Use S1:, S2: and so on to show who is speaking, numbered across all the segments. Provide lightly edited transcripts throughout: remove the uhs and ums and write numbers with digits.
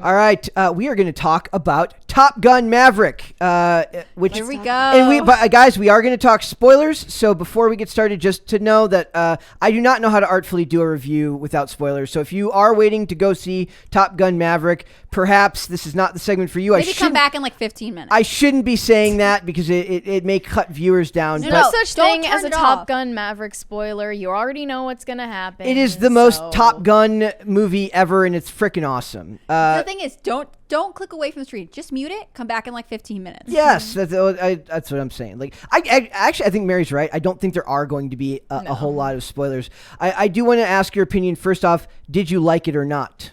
S1: All right, we are going to talk about Top Gun Maverick. Which
S2: Here we go.
S1: And guys, we are going to talk spoilers. So before we get started, just to know that I do not know how to artfully do a review without spoilers. So if you are waiting to go see Top Gun Maverick, perhaps this is not the segment for you.
S2: Maybe come back in like 15 minutes.
S1: I shouldn't be saying that because it may cut viewers down.
S3: There's no such thing as a Top Gun Maverick spoiler. You already know what's going to happen.
S1: It is the most Top Gun movie ever, and it's freaking awesome.
S2: The thing is, don't click away from the screen. Just mute it. Come back in like 15 minutes.
S1: Yes, that's what I'm saying. Like, I think Mary's right. I don't think there are going to be a whole lot of spoilers. I do want to ask your opinion. First off, did you like it or not?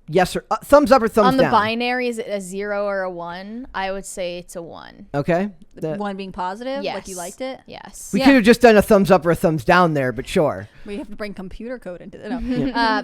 S1: Yes or thumbs up or thumbs down?
S3: On the binary, is it a 0 or a 1? I would say it's a 1.
S1: Okay.
S2: One being positive?
S3: Yes.
S2: Like you liked it?
S3: Yes.
S1: We could have just done a thumbs up or a thumbs down there, but sure.
S2: We have to bring computer code into it. No.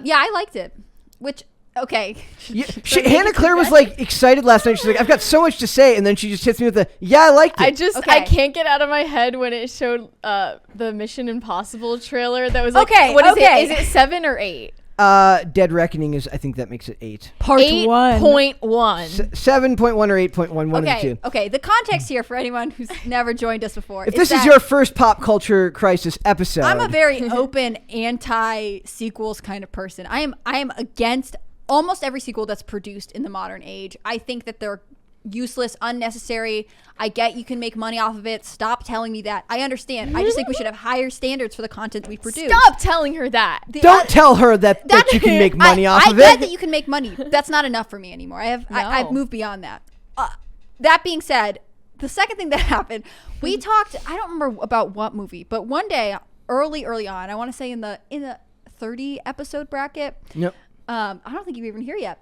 S2: Yeah, I liked it. Which, okay.
S1: Hannah Claire was like excited last night. She's like, I've got so much to say. And then she just hits me with the, I liked it.
S3: I can't get out of my head when it showed the Mission Impossible trailer that was like,
S2: what is it?
S3: Is it 7 or 8?
S1: Dead Reckoning is, I think that makes it 8.
S2: Part
S3: 8.1.
S1: 7.1 or 8.1, one of the two.
S2: Okay, the context here for anyone who's never joined us before.
S1: If this is your first pop culture crisis episode.
S2: I'm a very open, anti-sequels kind of person. I am against almost every sequel that's produced in the modern age. I think that they're useless, unnecessary. I get you can make money off of it. Stop telling me that. I understand. I just think we should have higher standards for the content we produce.
S3: Stop telling her that.
S1: Don't tell her that you can make money off of it.
S2: I get that you can make money. That's not enough for me anymore. I've moved beyond that. That being said, the second thing that happened, we talked, I don't remember about what movie, but one day early on, I want to say in the 30 episode bracket.
S1: Yep.
S2: I don't think you're even here yet.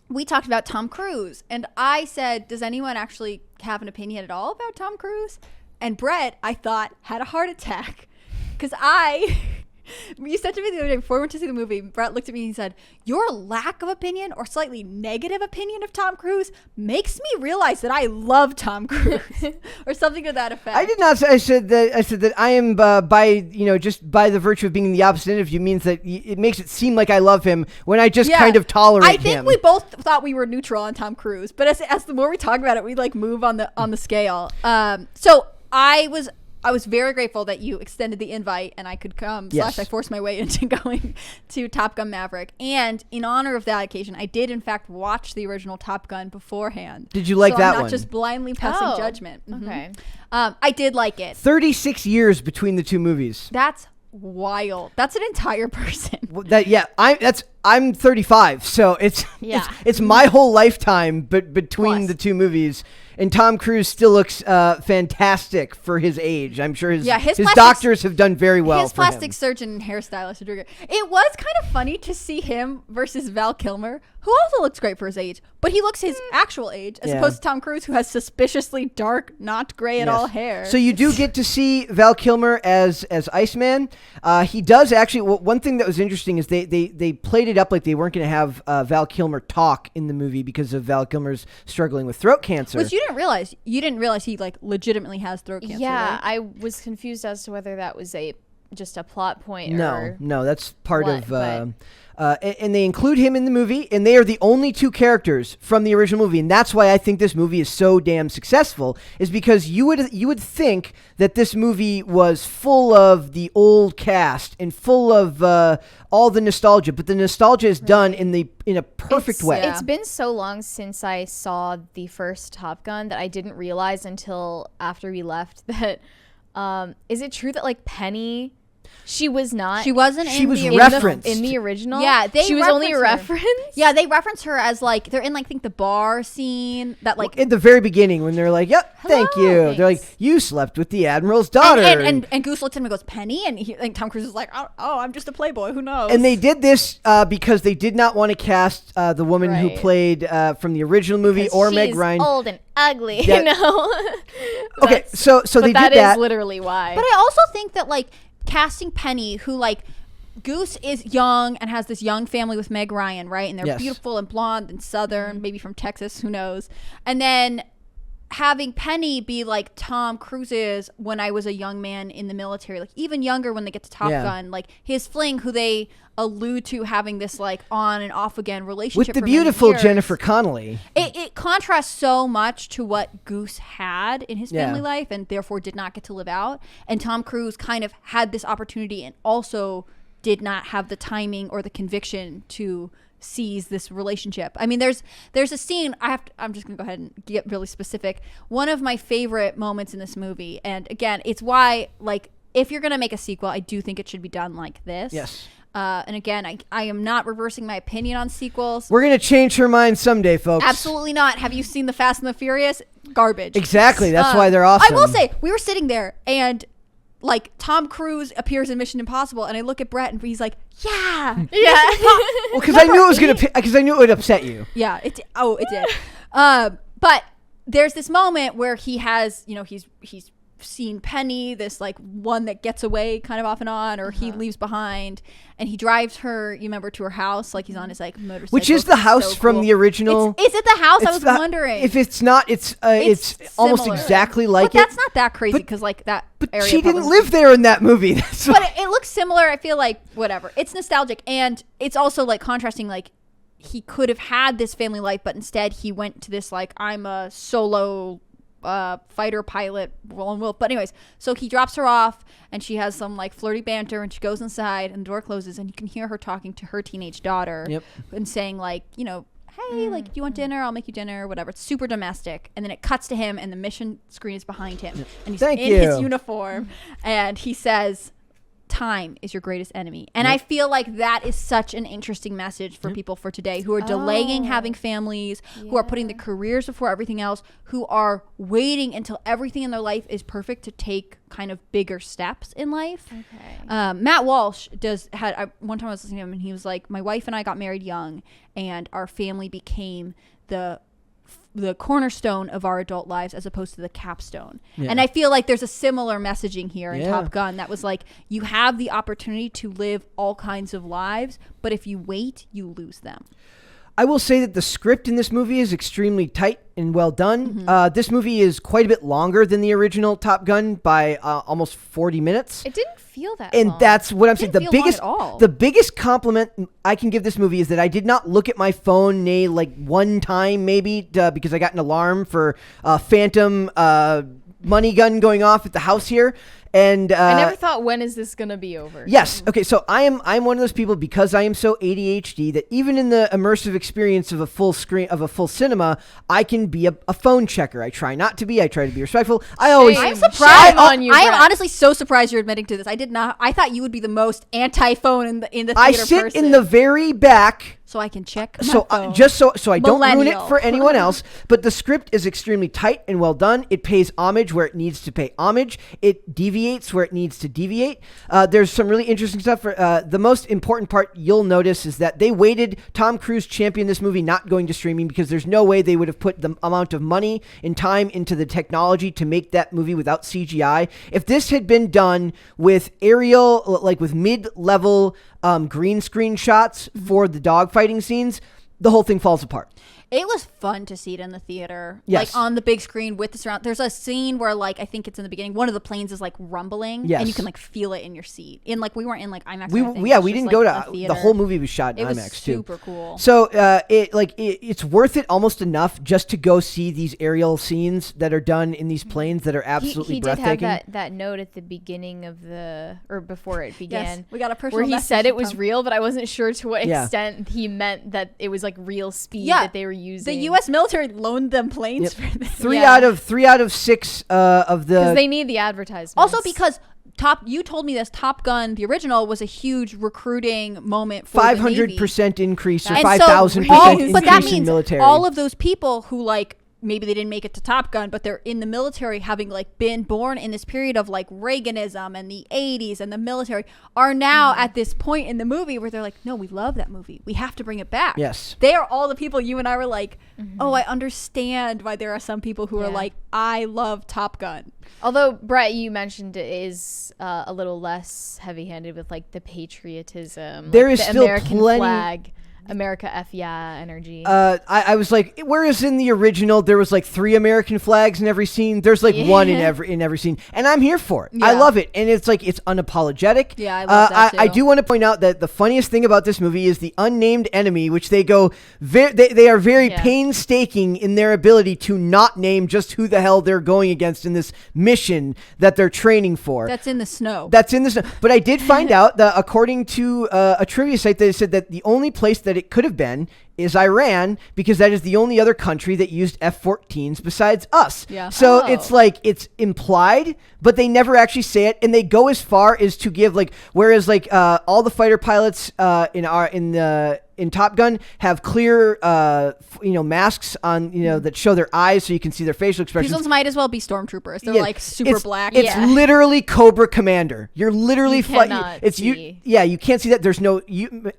S2: We talked about Tom Cruise, and I said, does anyone actually have an opinion at all about Tom Cruise? And Brett, I thought, had a heart attack because you said to me the other day before we went to see the movie, Brett looked at me and he said, your lack of opinion or slightly negative opinion of Tom Cruise makes me realize that I love Tom Cruise or something to that effect.
S1: I did not say, I said that I am just by the virtue of being the opposite end of you means that it makes it seem like I love him when I just kind of tolerate him.
S2: I think we both thought we were neutral on Tom Cruise, but as the more we talk about it, we like move on the scale. So I was very grateful that you extended the invite and I could come.
S1: Yes.
S2: I forced my way into going to Top Gun Maverick. And in honor of that occasion, I did in fact watch the original Top Gun beforehand.
S1: Did you like that
S2: I'm
S1: one?
S2: not just blindly passing judgment. Mm-hmm.
S3: Okay.
S2: I did like it.
S1: 36 years between the two movies.
S2: That's wild. That's an entire person.
S1: I'm 35, so it's my whole lifetime, but between the two movies. And Tom Cruise still looks fantastic for his age. I'm sure his doctors have done very well.
S2: His plastic surgeon and hairstylist are doing it. It was kind of funny to see him versus Val Kilmer, who also looks great for his age, but he looks his actual age, as opposed to Tom Cruise, who has suspiciously dark, not gray at all hair.
S1: So you do get to see Val Kilmer as Iceman. He does actually. One thing that was interesting is they played it up like they weren't going to have Val Kilmer talk in the movie because of Val Kilmer's struggling with throat cancer.
S2: Which you didn't realize. You didn't realize he like legitimately has throat cancer.
S3: Yeah,
S2: right?
S3: I was confused as to whether that was just a plot point.
S1: No, that's part of. And they include him in the movie, and they are the only two characters from the original movie, and that's why I think this movie is so damn successful. Is because you would think that this movie was full of the old cast and full of all the nostalgia, but the nostalgia is done in a perfect way.
S3: It's been so long since I saw the first Top Gun that I didn't realize until after we left that. Is it true that like Penny? She wasn't
S1: referenced
S3: in the original.
S2: Yeah,
S3: she was only a reference.
S2: Yeah, they reference her as like they're in like I think the bar scene that like
S1: at the very beginning when they're like, "Yep, thank you."
S3: Thanks.
S1: They're like, "You slept with the admiral's daughter."
S2: And Goose looks at him and goes, "Penny," and Tom Cruise is like, "Oh, I'm just a playboy. Who knows?"
S1: And they did this because they did not want to cast the woman who played from the original movie or Meg Ryan.
S3: Old and ugly, you know.
S1: Okay, so they did that.
S3: That is literally why.
S2: But I also think that like casting Penny, who like Goose is young and has this young family with Meg Ryan, right? And they're beautiful and blonde and southern, maybe from Texas, who knows? And then having Penny be like Tom Cruise is when I was a young man in the military, like even younger when they get to Top Gun, like his fling, who they allude to having this like on and off again relationship
S1: with the
S2: for
S1: beautiful
S2: many years.
S1: Jennifer Connelly.
S2: It contrasts so much to what Goose had in his family life and therefore did not get to live out. And Tom Cruise kind of had this opportunity and also did not have the timing or the conviction to seize this relationship. I mean, there's a scene I'm just gonna go ahead and get really specific. One of my favorite moments in this movie, and again, it's why, like, if you're gonna make a sequel, I do think it should be done like this.
S1: Yes.
S2: And again, I am not reversing my opinion on sequels.
S1: We're gonna change her mind someday, folks.
S2: Absolutely not. Have you seen The Fast and the Furious? Garbage.
S1: Exactly. That's why they're awesome.
S2: I will say, we were sitting there and like Tom Cruise appears in Mission Impossible, and I look at Brett and he's like, yeah.
S1: Well, because I knew it would upset you.
S2: Yeah. It did. But there's this moment where he has, he's seen Penny, this like one that gets away kind of off and on, or he leaves behind, and he drives her, you remember, to her house, like he's on his like motorcycle,
S1: which is the house from the original.
S2: Is it the house? I was wondering.
S1: If it's not, it's almost exactly like
S2: but that's not that crazy, because like that.
S1: But
S2: area
S1: she didn't live there in that movie.
S2: But it looks similar. I feel like whatever. It's nostalgic, and it's also like contrasting. Like he could have had this family life, but instead he went to this like, I'm a solo fighter pilot, rolling wolf. But anyways, so he drops her off and she has some like flirty banter, and she goes inside and the door closes and you can hear her talking to her teenage daughter and saying like, hey, like, do you want dinner? I'll make you dinner, whatever. It's super domestic. And then it cuts to him and the mission screen is behind him and he's his uniform and he says, time is your greatest enemy. And I feel like that is such an interesting message for people for today, who are delaying having families, who are putting the careers before everything else, who are waiting until everything in their life is perfect to take kind of bigger steps in life. Matt Walsh one time I was listening to him and he was like, my wife and I got married young and our family became the cornerstone of our adult lives as opposed to the capstone. And I feel like there's a similar messaging here in Top Gun that was like, you have the opportunity to live all kinds of lives, but if you wait, you lose them.
S1: I will say that the script in this movie is extremely tight and well done. This movie is quite a bit longer than the original Top Gun by almost 40 minutes.
S3: It didn't feel that
S1: long. And that's what I'm saying.
S2: The
S1: biggest compliment I can give this movie is that I did not look at my phone, like one time maybe, because I got an alarm for phantom money gun going off at the house here. And
S3: I never thought, when is this gonna be over?
S1: Yes. Okay. So I'm one of those people, because I am so ADHD, that even in the immersive experience of a full screen of a full cinema, I can be a phone checker. I try not to be. I try to be respectful.
S2: I'm surprised on you. I am honestly so surprised you're admitting to this. I did not. I thought you would be the most anti-phone in the theater.
S1: I sit
S2: person.
S1: in the very back.
S2: So I can check my phone.
S1: Just so I don't ruin it for anyone else. But the script is extremely tight and well done. It pays homage where it needs to pay homage. It deviates where it needs to deviate. There's some really interesting stuff. The most important part you'll notice is that they waited. Tom Cruise championed this movie not going to streaming because there's no way they would have put the amount of money and time into the technology to make that movie without CGI. If this had been done with aerial, like with mid-level green screen shots for the dogfighting scenes, the whole thing falls apart.
S2: It was fun to see it in the theater,
S1: yes.
S2: Like on the big screen with the surround. There's a scene where, like, I think it's in the beginning, one of the planes is like rumbling, and you can like feel it in your seat. And like we weren't in like IMAX.
S1: We didn't go to the whole movie was shot in IMAX too. It was
S2: super cool.
S1: So it's worth it almost enough just to go see these aerial scenes that are done in these planes that are absolutely breathtaking.
S3: He did have that note at the beginning of before it began.
S2: Yes, we got a personal
S3: where he
S2: message
S3: said it was real, but I wasn't sure to what extent he meant that it was like real speed that they were using.
S2: The U.S. military loaned them planes for this.
S1: Three out of 6 of the,
S3: because they need the advertisements.
S2: Also because you told me this, Top Gun, the original, was a huge recruiting moment for
S1: 500% increase or 5,000% increase
S2: but that means
S1: in military.
S2: All of those people who like maybe they didn't make it to Top Gun, but they're in the military, having like been born in this period of like Reaganism and the 80s and the military, are now at this point in the movie where they're like, no, we love that movie. We have to bring it back.
S1: Yes.
S2: They are all the people you and I were like, oh, I understand why there are some people who are like, I love Top Gun.
S3: Although, Brett, you mentioned it is a little less heavy-handed with like the patriotism.
S1: There
S3: like
S1: is
S3: the
S1: still
S3: American
S1: plenty.
S3: Flag. America F yeah energy.
S1: I was like, whereas in the original there was like 3 American flags in every scene, there's like one in every scene, and I'm here for it. I love it, and it's like it's unapologetic.
S2: Yeah, I love that too.
S1: I do want to point out that the funniest thing about this movie is the unnamed enemy, which they go they are very painstaking in their ability to not name just who the hell they're going against in this mission that they're training for.
S2: That's in the snow.
S1: But I did find out that according to a trivia site, they said that the only place that it could have been is Iran, because that is the only other country that used F-14s besides us.
S2: Yeah.
S1: So it's like it's implied, but they never actually say it, and they go as far as to give like, whereas like all the fighter pilots in Top Gun have clear masks on that show their eyes so you can see their facial expressions.
S2: These ones might as well be stormtroopers. They're like super black.
S1: It's literally Cobra Commander. You're literally
S3: you
S1: can't see that. There's no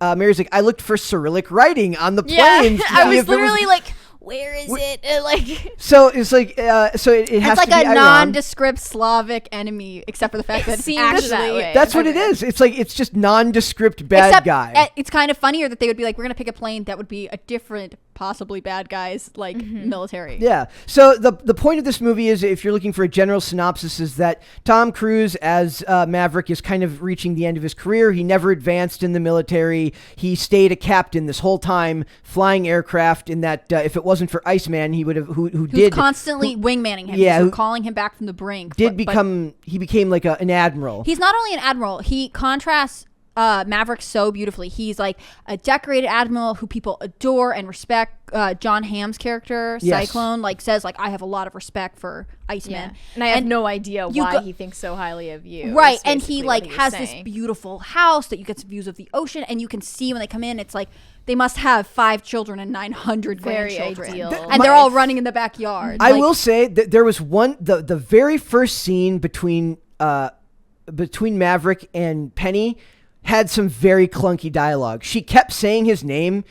S1: Mary's like, I looked for Cyrillic writing on the planes.
S3: I was literally like, where is it?
S1: So it's like so it has
S2: it's
S1: to
S2: like
S1: be
S2: a
S1: Iran.
S2: nondescript Slavic enemy, except for the fact that
S3: seems
S2: actually
S3: that way.
S1: That's what it is. It's like it's just nondescript bad guy.
S2: It's kind of funnier that they would be like, we're gonna pick a plane that would be a different, possibly bad guys military.
S1: Yeah. So the point of this movie is, if you're looking for a general synopsis, is that Tom Cruise as Maverick is kind of reaching the end of his career. He never advanced in the military. He stayed a captain this whole time, flying aircraft. In that, if it wasn't for Iceman, he would have who did
S2: constantly wingmanning him.
S1: Yeah,
S2: calling him back from the brink.
S1: He became like an admiral.
S2: He's not only an admiral. He contrasts Maverick so beautifully. He's like a decorated admiral who people adore and respect. John Hamm's character, Cyclone, says I have a lot of respect for Iceman.
S3: Yeah. And I have no idea why he thinks so highly of you.
S2: Right. And he has this beautiful house that you get some views of the ocean, and you can see when they come in, it's like they must have 5 children and 900 grandchildren.
S3: Ideal.
S2: And they're all running in the backyard.
S1: I will say that there was the very first scene between Maverick and Penny had some very clunky dialogue. She kept saying his name,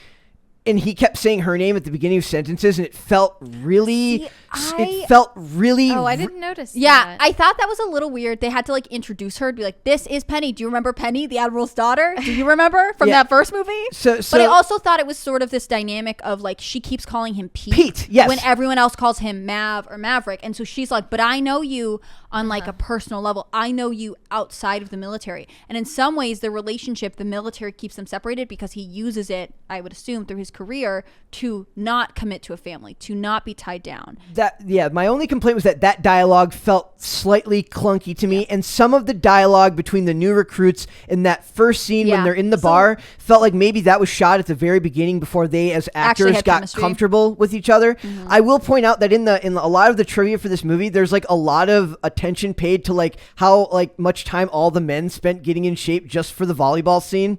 S1: and he kept saying her name at the beginning of sentences, and it felt really...
S3: Oh, I didn't notice that.
S2: I thought that was a little weird. They had to introduce her to be like, this is Penny. Do you remember Penny, the Admiral's daughter? Do you remember from that first movie? But I also thought it was sort of this dynamic of she keeps calling him Pete.
S1: Yes.
S2: When everyone else calls him Mav or Maverick. And so she's like, but I know you on a personal level. I know you outside of the military. And in some ways, the relationship, the military keeps them separated because he uses it, I would assume, through his career to not commit to a family, to not be tied down.
S1: My only complaint was that dialogue felt slightly clunky to me, and some of the dialogue between the new recruits in that first scene when they're in the bar felt like maybe that was shot at the very beginning before they as actors got comfortable with each other. Mm-hmm. I will point out that in a lot of the trivia for this movie, there's a lot of attention paid to how much time all the men spent getting in shape just for the volleyball scene.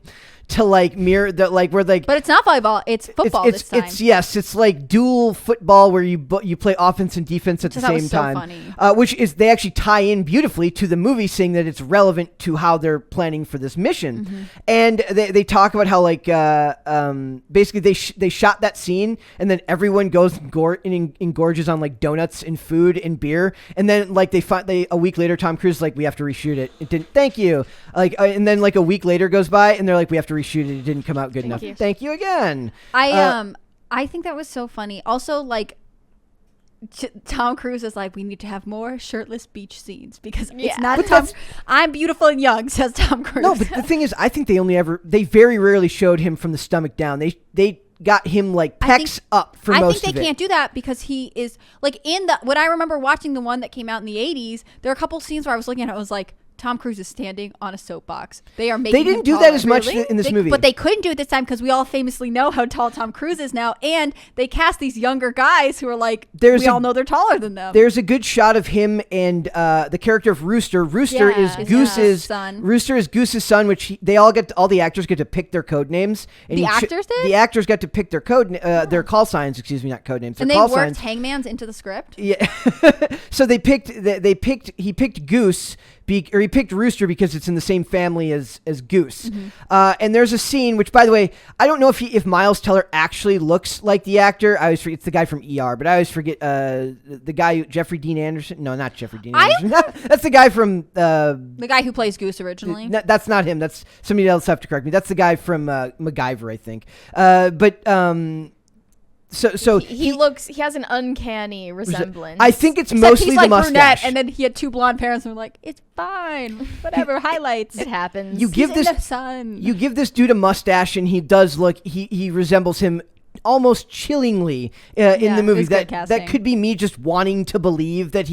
S1: To mirror that, but
S2: it's not volleyball, it's football. This time.
S1: It's like dual football where you play offense and defense at the same time.
S2: Funny.
S1: Which is, they actually tie in beautifully to the movie, saying that it's relevant to how they're planning for this mission. Mm-hmm. And they talk about how basically they shot that scene, and then everyone goes and engorges on donuts and food and beer, and then a week later Tom Cruise is we have to reshoot it. It didn't. Thank you. And then a week later goes by, and they're we have to reshoot it. It didn't come out good enough. Thank you again.
S2: I think that was so funny. Also, Tom Cruise is we need to have more shirtless beach scenes because it's not Tom. I'm beautiful and young, says Tom Cruise.
S1: No, but the thing is, I think they very rarely showed him from the stomach down. They got him pecs up for most of it.
S2: I think they can't do that because he is when I remember watching the one that came out in the 80s, there are a couple scenes where I was looking at it, I was like, Tom Cruise is standing on a soapbox. They didn't
S1: do that as much in this movie.
S2: But they couldn't do it this time because we all famously know how tall Tom Cruise is now. And they cast these younger guys who are we all know they're taller than them.
S1: There's a good shot of him and the character of Rooster. Rooster is Goose's son. Rooster is Goose's son, which all the actors get to pick their code names. And
S2: the actors did?
S1: The actors got to pick their their call signs, not code names.
S2: And they worked Hangman's into the script?
S1: Yeah. So he picked Goose he picked Rooster because it's in the same family as Goose.
S2: Mm-hmm.
S1: And there's a scene, which, by the way, I don't know if Miles Teller actually looks like the actor. I always forget it's the guy from ER, but I always forget the guy Jeffrey Dean Anderson. No, not Jeffrey Dean Anderson. That's the guy from
S2: the guy who plays Goose originally.
S1: That's not him. That's somebody else. Have to correct me. That's the guy from MacGyver, I think. So
S3: he has an uncanny resemblance.
S1: I think it's
S2: Except
S1: mostly
S2: he's
S1: the
S2: like
S1: mustache.
S2: brunette, and then he had 2 blonde parents, and we're like, it's fine, whatever. Highlights.
S3: It happens.
S1: You give
S2: He's in the sun.
S1: You give this dude a mustache, and he does look. He resembles him almost chillingly in the movie.
S2: it's good casting.
S1: That could be me just wanting to believe that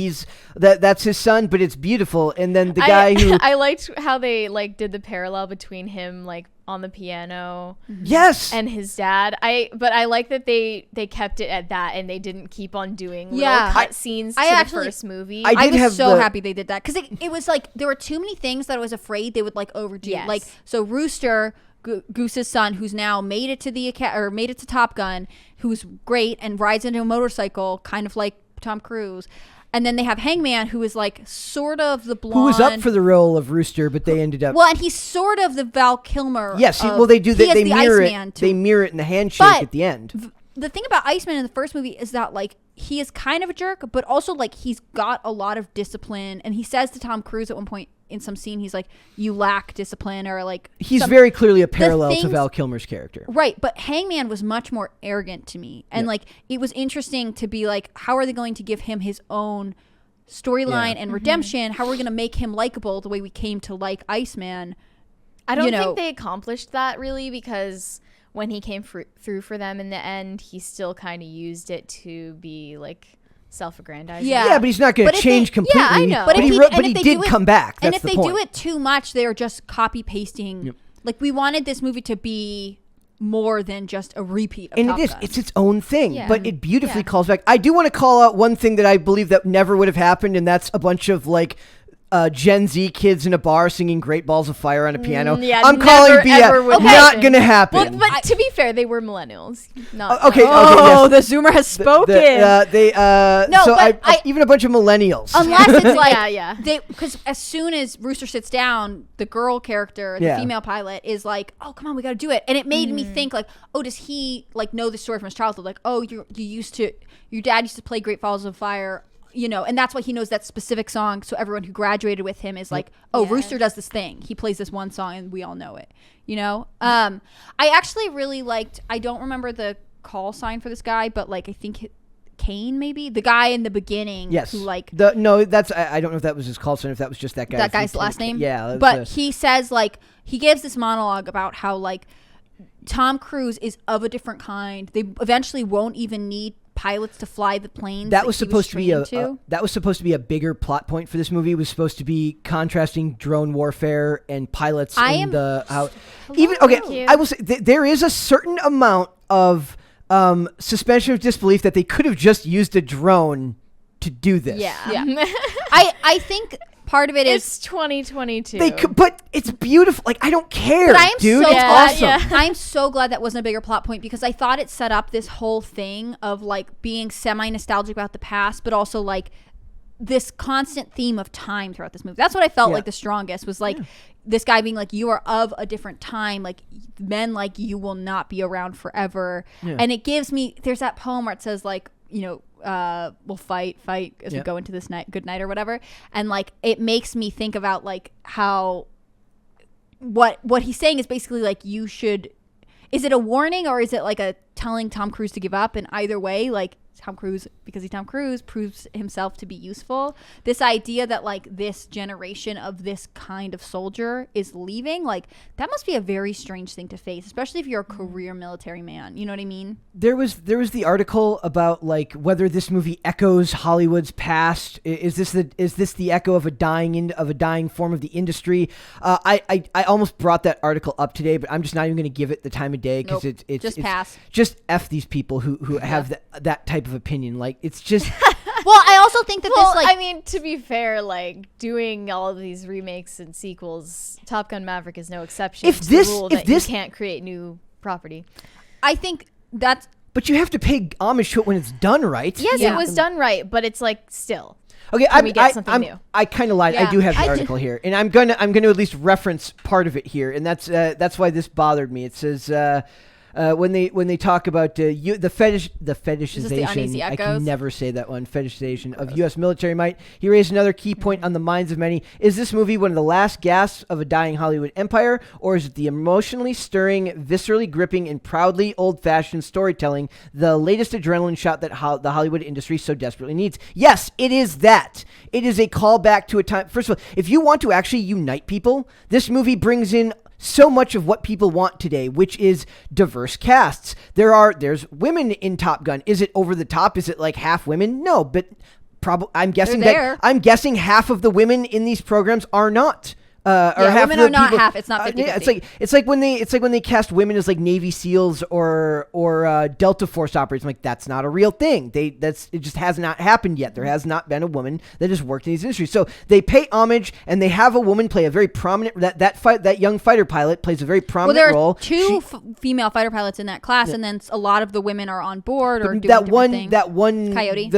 S1: that's his son, but it's beautiful. And then the guy who
S3: I liked how they did the parallel between him on the piano,
S1: yes,
S3: and his dad. But I like that they kept it at that, and they didn't keep on doing little cut scenes to the first movie.
S1: I
S2: was so happy they did that, because it was like there were too many things that I was afraid they would overdo.
S3: Yes.
S2: So Rooster, Goose's son, who's now made it to Top Gun, who's great and rides into a motorcycle, kind of like Tom Cruise. And then they have Hangman, who is sort of the blonde,
S1: who was up for the role of Rooster, but they ended up.
S2: Well, and he's sort of the Val Kilmer.
S1: Yes, they do that. They mirror it. They mirror it in the handshake at the end.
S2: The thing about Iceman in the first movie is that he is kind of a jerk, but also he's got a lot of discipline, and he says to Tom Cruise at one point in some scene, he's like, "You lack discipline," or
S1: he's very clearly a parallel to Val Kilmer's character,
S2: right? But Hangman was much more arrogant to me, and it was interesting to be how are they going to give him his own storyline and redemption? How are we going to make him likable the way we came to like Iceman?
S3: I don't think they accomplished that really, because when he came through for them in the end, he still kind of used it to be self-aggrandizing.
S1: Yeah, but he's not going to change completely.
S3: Yeah, I know.
S1: But he did come back. That's
S2: and if they
S1: point.
S2: do it too much, they're just copy pasting. Yep. We wanted this movie to be more than just a repeat of Top Gun.
S1: It's its own thing, but it beautifully calls back. I do want to call out one thing that I believe that never would have happened, and that's a bunch of Gen Z kids in a bar singing "Great Balls of Fire" on a piano. I'm calling BS. Not going to happen.
S3: Well, but to be fair, they were millennials. Not
S1: okay.
S2: Oh, yes. The Zoomer has spoken.
S1: Even a bunch of millennials.
S2: Unless it's because as soon as Rooster sits down, the girl character, the female pilot, is like, "Oh, come on, we got to do it." And it made me think oh, does he know the story from his childhood? Oh, your dad used to play "Great Balls of Fire." And that's why he knows that specific song. So everyone who graduated with him is Rooster does this thing. He plays this one song and we all know it, I actually really liked, I don't remember the call sign for this guy, but I think Kane, maybe the guy in the beginning.
S1: Yes.
S2: Who
S1: I don't know if that was his call sign, if that was just that guy.
S2: That guy's last name.
S1: Yeah.
S2: But he says he gives this monologue about how Tom Cruise is of a different kind. They eventually won't even need pilots to fly the planes.
S1: That was supposed to be a bigger plot point for this movie. It was supposed to be contrasting drone warfare and pilots I will say there is a certain amount of suspension of disbelief that they could have just used a drone to do this.
S2: Yeah. I think part of it is
S3: it's 2022.
S1: But it's beautiful. I don't care.
S2: But
S1: dude. It's awesome.
S3: Yeah.
S2: I'm so glad that wasn't a bigger plot point, because I thought it set up this whole thing of being semi-nostalgic about the past, but also this constant theme of time throughout this movie. That's what I felt the strongest was this guy being you are of a different time. Men like you will not be around forever. Yeah. And it gives me, there's that poem where it says we'll fight as we go into this good night or whatever, and it makes me think about how what he's saying is basically you should, is it a warning or is it a telling Tom Cruise to give up? And either way, Tom Cruise, because he's Tom Cruise, proves himself to be useful. This idea that this generation of this kind of soldier is leaving, that must be a very strange thing to face, especially if you're a career military man. You know what I mean? There was
S1: the article about whether this movie echoes Hollywood's past. Is this the echo of a dying form of the industry? I almost brought that article up today, but I'm just not even going to give it the time of day, because it's
S2: pass.
S1: Just F these people who have that type of opinion. It's just
S2: well, I also think that
S3: I mean, to be fair, doing all of these remakes and sequels, Top Gun Maverick is no exception to the rule that you can't create new property.
S2: I think that's,
S1: but you have to pay homage to it when it's done right.
S3: Yes, it was done right, but it's still.
S1: Okay,
S3: Can we get something new?
S1: I kind of lied. I
S2: Yeah.
S1: do have the article here, and I'm gonna at least reference part of it here, and that's why this bothered me. It says when they talk about the fetishization.
S2: Uneasy
S1: I
S2: Echoes?
S1: can never say that one. Fetishization of U.S. military might. He raised another key point on the minds of many. Is this movie one of the last gasps of a dying Hollywood empire, or is it the emotionally stirring, viscerally gripping, and proudly old-fashioned storytelling, the latest adrenaline shot that the Hollywood industry so desperately needs? Yes, it is that. It is a callback to a time. First of all, if you want to actually unite people, this movie brings in so much of what people want today, which is diverse casts. There's women in Top Gun. Is it over the top? Is it like half women? No, but I'm guessing half of the women in these programs are not. Half
S2: women
S1: of the
S2: are not
S1: people,
S2: half. It's not 50-50.
S1: Yeah, it's like when they cast women as like Navy SEALs or Delta Force operators. I'm like, that's not a real thing. It just has not happened yet. There has not been a woman that has worked in these industries. So they pay homage, and they have a woman play a very prominent that young fighter pilot plays a very prominent role.
S2: Well, there are two female fighter pilots in that class, and then a lot of the women are on board or doing different things.
S1: That one
S2: Coyote.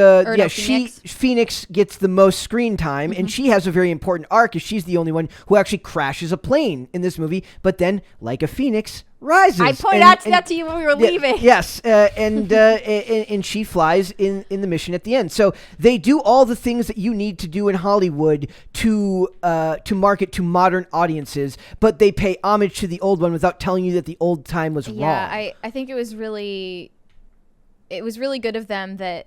S1: Phoenix gets the most screen time, and she has a very important arc. As she's the only one who actually crashes a plane in this movie, but then, like a phoenix, rises.
S2: I pointed out that to you when we were leaving.
S1: Yes, and she flies in the mission at the end. So they do all the things that you need to do in Hollywood to market to modern audiences, but they pay homage to the old one without telling you that the old time was wrong.
S3: Yeah, I think it was really good of them that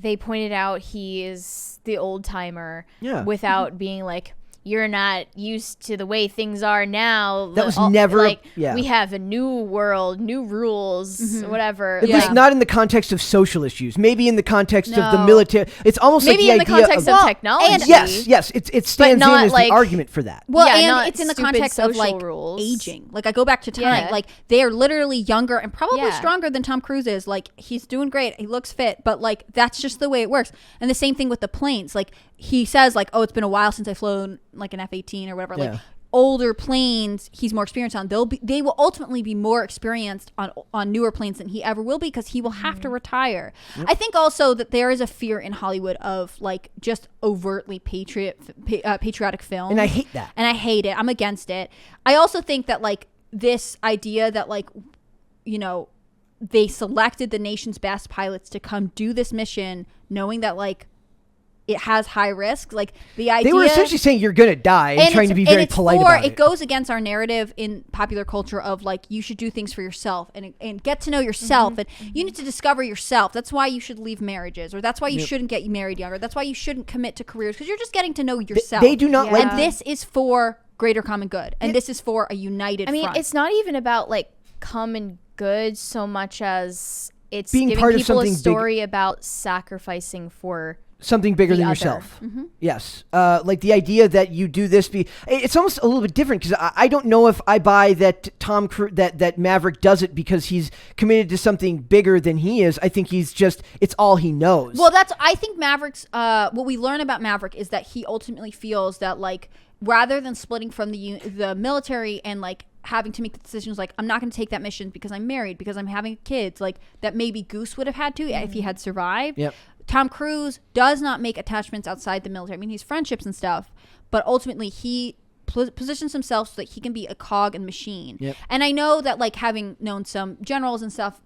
S3: they pointed out he is the old timer without being like, you're not used to the way things are now.
S1: That was never
S3: like, we have a new world, new rules, whatever.
S1: It was not in the context of social issues. Maybe in the context of the military. It's almost
S3: maybe
S1: like
S3: in the context of technology.
S1: And yes, it stands in as the argument for that.
S2: Well,
S3: yeah,
S2: and it's in the context of like
S3: rules.
S2: aging. Like I go back to time. Like they are literally younger and probably stronger than Tom Cruise is. Like he's doing great. He looks fit, but like that's just the way it works. And the same thing with the planes. Like he says like, oh, it's been a while since I've flown like an F-18 or whatever.
S1: Yeah.
S2: Like older planes he's more experienced on. They will ultimately be more experienced on newer planes than he ever will be, because he will have to retire. I think also that there is a fear in Hollywood of like just overtly patriotic films,
S1: and I hate that.
S2: And I hate it. I'm against it. I also think that like this idea that like, you know, they selected the nation's best pilots to come do this mission knowing that like it has high risk. Like the idea,
S1: they were essentially saying you're gonna die and trying to be very polite about it.
S2: It goes against our narrative in popular culture of like you should do things for yourself and get to know yourself, and you need to discover yourself. That's why you should leave marriages, or that's why you shouldn't get married younger. That's why you shouldn't commit to careers, because you're just getting to know yourself.
S1: They do not like.
S2: And this is for greater common good, and this is for a united front.
S3: It's not even about like common good so much as it's
S1: being
S3: giving
S1: part of
S3: people a
S1: something
S3: story about sacrificing for
S1: something bigger than
S3: other.
S1: yourself. Yes. Like the idea that you do this it's almost a little bit different, because I don't know if I buy that that Maverick does it because he's committed to something bigger than he is. I think it's all he knows.
S2: Well, I think Maverick's, what we learn about Maverick is that he ultimately feels that like, rather than splitting from the military and like having to make the decisions like, I'm not going to take that mission because I'm married, because I'm having kids, like that maybe Goose would have had to if he had survived.
S1: Yep.
S2: Tom Cruise does not make attachments outside the military. I mean, he's friendships and stuff, but ultimately he positions himself so that he can be a cog in the machine.
S1: Yep.
S2: And I know that like having known some generals and stuff,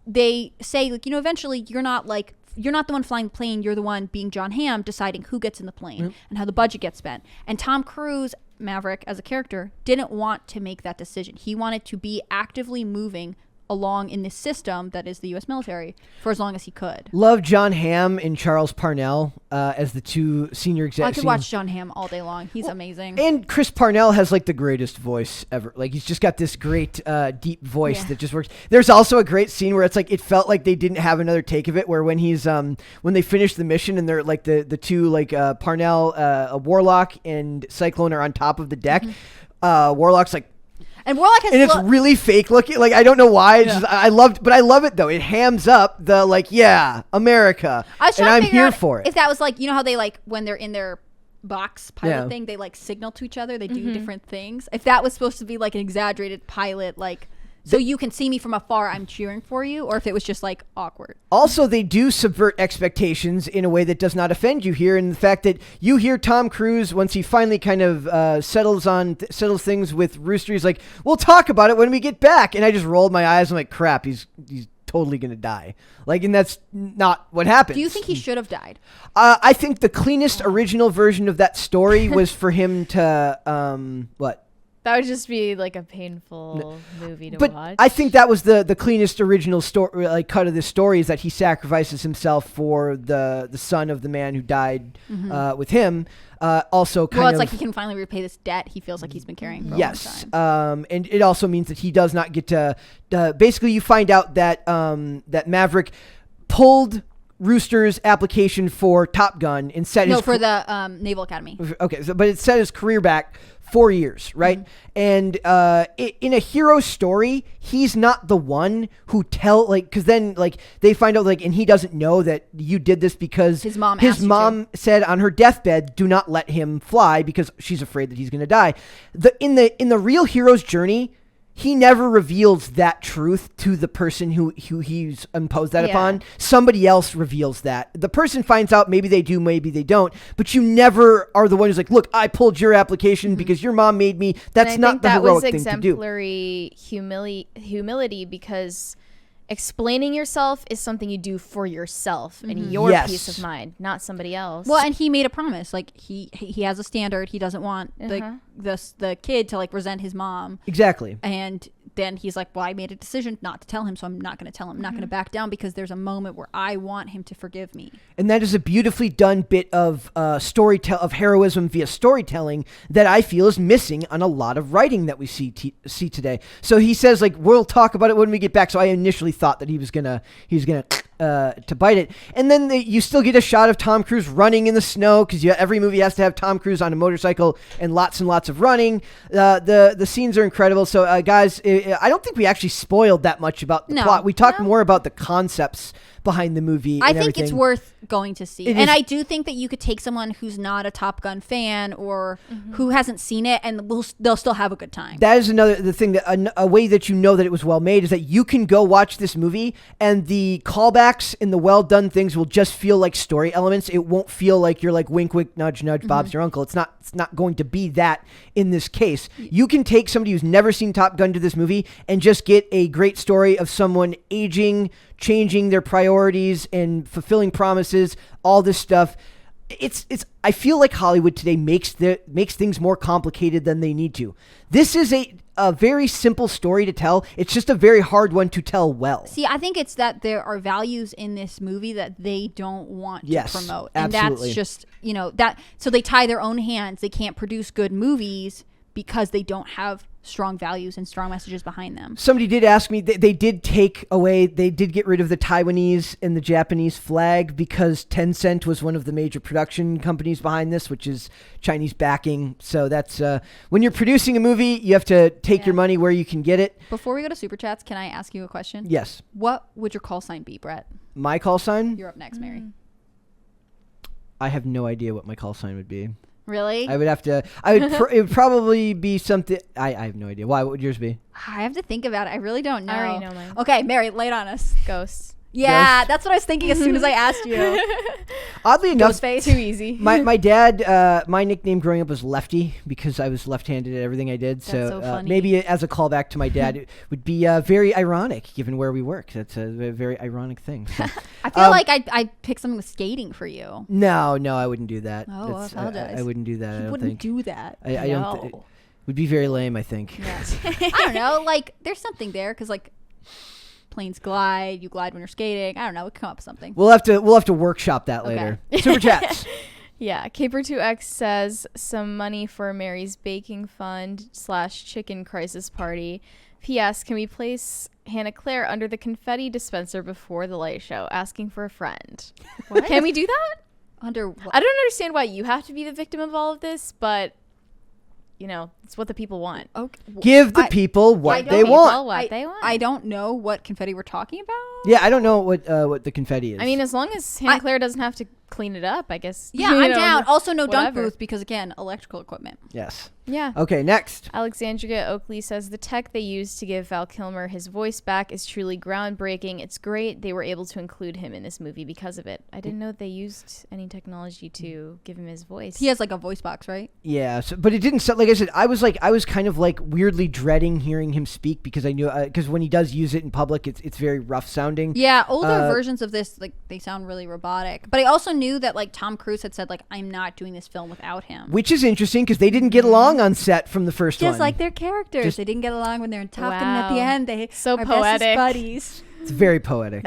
S2: they say like, you know, eventually you're not the one flying the plane. You're the one being John Hamm deciding who gets in the plane and how the budget gets spent. And Tom Cruise, Maverick, as a character, didn't want to make that decision. He wanted to be actively moving along in this system that is the U.S. military for as long as he could.
S1: Love John Hamm and Charles Parnell as the two senior executives.
S2: I could watch John Hamm all day long. He's amazing.
S1: And Chris Parnell has like the greatest voice ever. Like he's just got this great deep voice that just works. There's also a great scene where it's like it felt like they didn't have another take of it, where when he's when they finish the mission and they're like the two like Parnell, a Warlock and Cyclone are on top of the deck. Warlock's like,
S2: and Warlock has,
S1: and it's really fake looking. Like I don't know why. It's just, I love it though. It hams up the like, America, and I'm here for it.
S2: If that was like, you know how they like when they're in their box pilot thing, they like signal to each other. They do different things. If that was supposed to be like an exaggerated pilot, like so you can see me from afar, I'm cheering for you, or if it was just like awkward.
S1: Also, they do subvert expectations in a way that does not offend you here. And the fact that you hear Tom Cruise, once he finally kind of settles things with Rooster, he's like, we'll talk about it when we get back. And I just rolled my eyes. I'm like, crap, he's totally going to die. Like, and that's not what happens.
S2: Do you think he should have died?
S1: I think the cleanest original version of that story was for him to, what?
S3: That would just be like a painful movie to
S1: but
S3: watch.
S1: I think that was the cleanest original story, like cut of the story, is that he sacrifices himself for the son of the man who died with him. Also, kind of,
S2: it's like he can finally repay this debt he feels like he's been carrying for a long time.
S1: And it also means that he does not get to. Basically, you find out that that Maverick pulled Rooster's application for Top Gun and set his
S2: for the Naval Academy.
S1: Okay, but it set his career back 4 years, right? And in a hero story, he's not the one who because then like they find out like, and he doesn't know that you did this because
S2: his mom
S1: said on her deathbed, do not let him fly because she's afraid that he's going to die. In the real hero's journey, he never reveals that truth to the person who he's imposed that upon. Somebody else reveals that. The person finds out, maybe they do, maybe they don't, but you never are the one who's like, look, I pulled your application because your mom made me. That's not the heroic thing to do.
S3: That was exemplary humility, because explaining yourself is something you do for yourself and your peace of mind, not somebody else.
S2: Well, and he made a promise. Like he has a standard. He doesn't want the kid to like resent his mom.
S1: Exactly.
S2: And then he's like, well, I made a decision not to tell him, so I'm not going to tell him. I'm not going to back down because there's a moment where I want him to forgive me.
S1: And that is a beautifully done bit of of heroism via storytelling that I feel is missing on a lot of writing that we see today. So he says, like, we'll talk about it when we get back. So I initially thought that he was gonna to bite it, and then you still get a shot of Tom Cruise running in the snow, because every movie has to have Tom Cruise on a motorcycle and lots of running. The scenes are incredible. So guys, I don't think we actually spoiled that much about the plot. We talked more about the concepts behind the movie.
S2: I think it's worth going to see. And I do think that you could take someone who's not a Top Gun fan or who hasn't seen it, and they'll still have a good time.
S1: That is the thing, that a way that you know that it was well made is that you can go watch this movie and the callbacks and the well done things will just feel like story elements. It won't feel like you're like wink wink nudge nudge, Bob's your uncle. It's not going to be that in this case. You can take somebody who's never seen Top Gun to this movie and just get a great story of someone aging, changing their priorities and fulfilling promises, all this stuff. I feel like Hollywood today makes things more complicated than they need to. This is a very simple story to tell. It's just a very hard one to tell well.
S2: See, I think it's that there are values in this movie that they don't want to promote. And
S1: absolutely.
S2: That's just, so they tie their own hands. They can't produce good movies because they don't have strong values and strong messages behind them.
S1: Somebody did ask me, they did get rid of the Taiwanese and the Japanese flag because Tencent was one of the major production companies behind this, which is Chinese backing. So that's, when you're producing a movie, you have to take your money where you can get it.
S2: Before we go to Super Chats, can I ask you a question?
S1: Yes.
S2: What would your call sign be, Brett?
S1: My call sign?
S2: You're up next, Mary.
S1: I have no idea what my call sign would be.
S2: Really?
S1: I would have to. It would probably be something. I have no idea. Why? What would yours be?
S2: I have to think about it. I really don't know.
S3: I already know mine.
S2: Okay, Mary, lay it on us.
S3: Ghosts.
S2: Yeah,
S1: Ghost?
S2: That's what I was thinking as soon as I asked you.
S1: Oddly enough,
S2: Ghostface.
S3: Too easy.
S1: my dad, my nickname growing up was Lefty because I was left-handed at everything I did.
S2: That's so funny.
S1: Maybe as a callback to my dad, it would be very ironic given where we work. That's a very ironic thing. So.
S2: I feel like I'd pick something with skating for you.
S1: No, I wouldn't do that.
S2: Oh, I apologize.
S1: I wouldn't do that.
S2: You wouldn't do that.
S1: I don't. It would be very lame, I think.
S2: Yeah. I don't know. Like, there's something there because, like, planes glide. You glide when you're skating. I don't know. We can come up with something.
S1: We'll have to workshop that later. Super chats.
S3: Yeah, Caper2X says some money for Mary's baking fund / chicken crisis party. P.S. Can we place Hannah Claire under the confetti dispenser before the light show? Asking for a friend.
S2: What?
S3: Can we do that?
S2: Under what?
S3: I don't understand why you have to be the victim of all of this, but it's what the people want.
S2: Okay.
S1: Give the people what they want.
S2: I don't know what confetti we're talking about.
S1: Yeah, I don't know what the confetti is.
S3: I mean, as long as Hannah Claire doesn't have to clean it up, I guess.
S2: Yeah, I'm down. Also, no dunk booth because, again, electrical equipment.
S1: Yes.
S3: Yeah.
S1: Okay, next.
S3: Alexandria Oakley says the tech they used to give Val Kilmer his voice back is truly groundbreaking. It's great they were able to include him in this movie because of it. I didn't know they used any technology to give him his voice.
S2: He has like a voice box, right?
S1: Yeah, but it didn't sound, like I said, I was kind of like weirdly dreading hearing him speak because I knew, because when he does use it in public, it's very rough sounding.
S2: Yeah, older versions of this, like, they sound really robotic. But I also knew that, like, Tom Cruise had said, like, I'm not doing this film without him.
S1: Which is interesting because they didn't get along on set from the first one.
S2: Just like their characters. They didn't get along when they're in Top Gun, and at the end, they
S3: so
S2: are
S3: poetic
S2: bestest buddies.
S1: It's very poetic.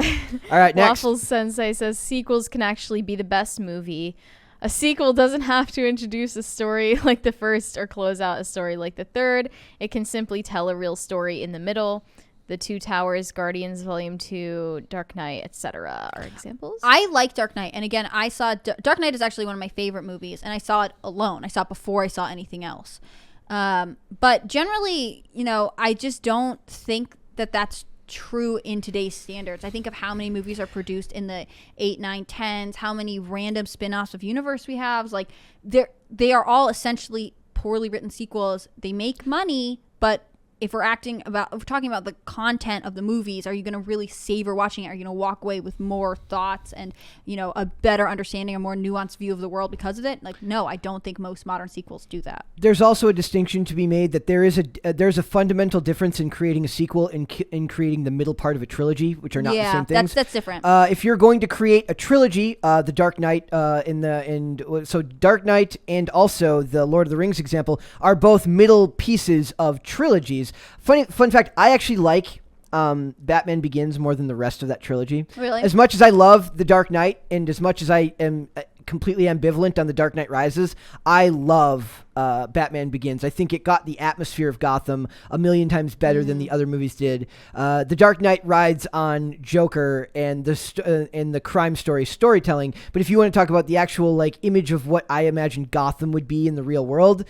S1: All right, next.
S3: Waffles Sensei says sequels can actually be the best movie. A sequel doesn't have to introduce a story like the first or close out a story like the third. It can simply tell a real story in the middle. The Two Towers, Guardians Volume 2, Dark Knight, etc. are examples.
S2: I like Dark Knight. And again, I saw Dark Knight is actually one of my favorite movies. And I saw it alone. I saw it before I saw anything else. But generally, I just don't think that that's true in today's standards. I think of how many movies are produced in the 8, 9, 10s, how many random spin-offs of universe we have. Like, they are all essentially poorly written sequels. They make money, but if we're talking about the content of the movies, are you going to really savor watching it? Are you going to walk away with more thoughts and, a better understanding, a more nuanced view of the world because of it? Like, no, I don't think most modern sequels do that.
S1: There's also a distinction to be made that there's a fundamental difference in creating a sequel and in creating the middle part of a trilogy, which are not the same things.
S2: That's different.
S1: If you're going to create a trilogy, the Dark Knight so Dark Knight and also the Lord of the Rings example are both middle pieces of trilogies. Fun fact, I actually like Batman Begins more than the rest of that trilogy.
S2: Really?
S1: As much as I love The Dark Knight and as much as I am completely ambivalent on The Dark Knight Rises, I love Batman Begins. I think it got the atmosphere of Gotham a million times better than the other movies did. The Dark Knight rides on Joker and the crime storytelling. But if you want to talk about the actual image of what I imagine Gotham would be in the real world,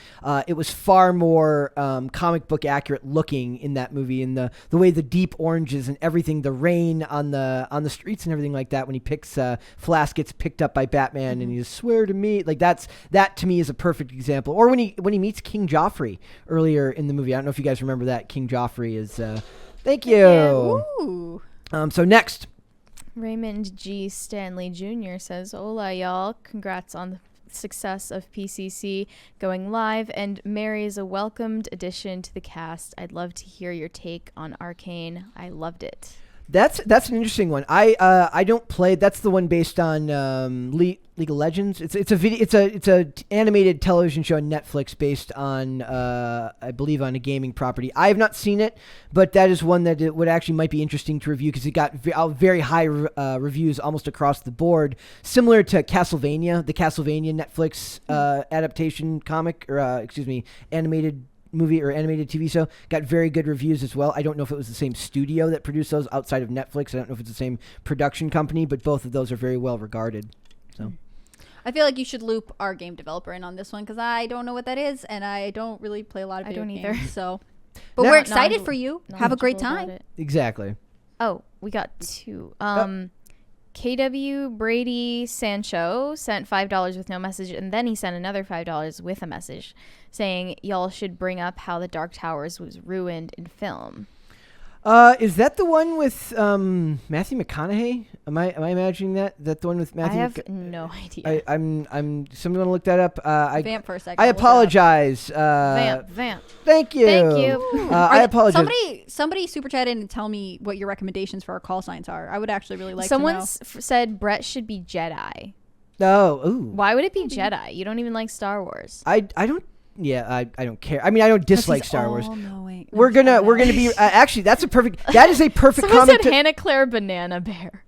S1: it was far more comic book accurate looking in that movie, and the way the deep oranges and everything, the rain on the streets and everything like that. When he Flash gets picked up by Batman and he just swear to me, that to me is a perfect example. Or when he meets King Joffrey earlier in the movie. I don't know if you guys remember that. King Joffrey is thank you.
S2: Ooh.
S1: So next,
S3: Raymond G. Stanley Jr. says, "Hola, y'all. Congrats on the success of PCC going live, and Mary is a welcomed addition to the cast. I'd love to hear your take on Arcane. I loved it."
S1: That's an interesting one. I don't play. That's the one based on League of Legends. It's a animated television show on Netflix based on I believe on a gaming property. I have not seen it, but that is one that it would actually might be interesting to review because it got very high reviews almost across the board, similar to Castlevania, the Castlevania Netflix adaptation comic or animated movie or animated TV show, got very good reviews as well. I don't know if it was the same studio that produced those outside of Netflix. I don't know if it's the same production company, but both of those are very well regarded. So
S2: I feel like you should loop our game developer in on this one because I don't know what that is and I don't really play a lot of video games. Either. So, but we're excited for you. Have a great time.
S1: Exactly.
S3: Oh, we got two. KW Brady Sancho sent $5 with no message, and then he sent another $5 with a message saying y'all should bring up how the Dark Towers was ruined in film.
S1: Is that the one with Matthew McConaughey? Am I imagining that? That the one with Matthew?
S3: I have no idea.
S1: I'm somebody want to look that up.
S2: Vamp for a second.
S1: I apologize.
S3: Vamp.
S1: Thank you. I apologize.
S2: Somebody super chat in and tell me what your recommendations for our call signs are. I would actually really like
S3: Someone
S2: to know.
S3: said Brett should be Jedi.
S1: Oh, ooh.
S3: Why would it be Jedi? You don't even like Star Wars.
S1: I don't. Yeah, I don't care. I mean, I don't dislike Star Wars.
S2: All-knowing.
S1: We're gonna be actually. That is a perfect
S3: Someone
S1: comment.
S3: Said Hannah Claire Banana Bear.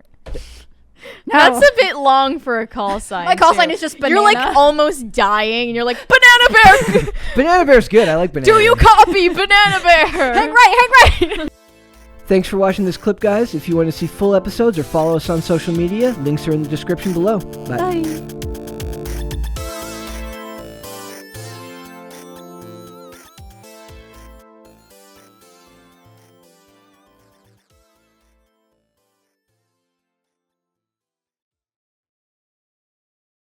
S3: No. That's a bit long for a call sign.
S2: My call sign is just banana.
S3: You're like almost dying, and you're like Banana Bear.
S1: Banana Bear's good. I like Banana.
S3: Do you copy Banana Bear?
S2: Hang right.
S1: Thanks for watching this clip, guys. If you want to see full episodes or follow us on social media, links are in the description below. Bye.